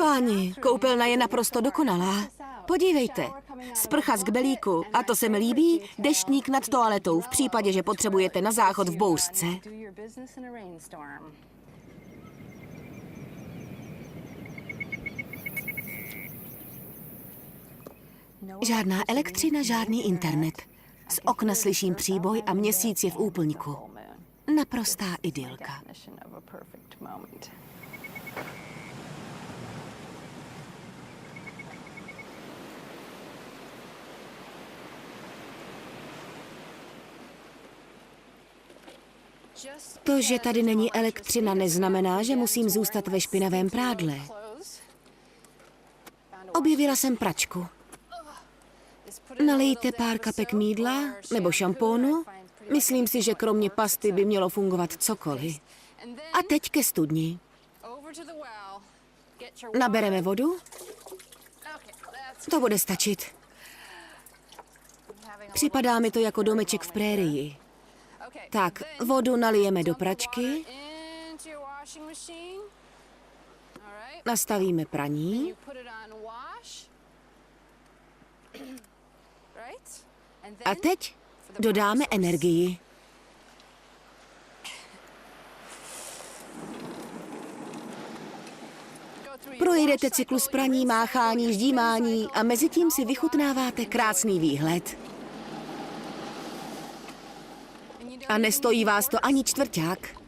Páni, koupelna je naprosto dokonalá. Podívejte, sprcha z kbelíku, a to se mi líbí, deštník nad toaletou v případě, že potřebujete na záchod v bouřce. Žádná elektřina, žádný internet. Z okna slyším příboj a měsíc je v úplňku. Naprostá idylka. To, že tady není elektřina, neznamená, že musím zůstat ve špinavém prádle. Objevila jsem pračku. Nalijte pár kapek mýdla nebo šampónu. Myslím si, že kromě pasty by mělo fungovat cokoliv. A teď ke studni. Nabereme vodu. To bude stačit. Připadá mi to jako domeček v prérii. Tak, vodu nalijeme do pračky. Nastavíme praní. A teď dodáme energii. Projedete cyklus praní, máchání, ždímání a mezitím si vychutnáváte krásný výhled. A nestojí vás to ani čtvrťák.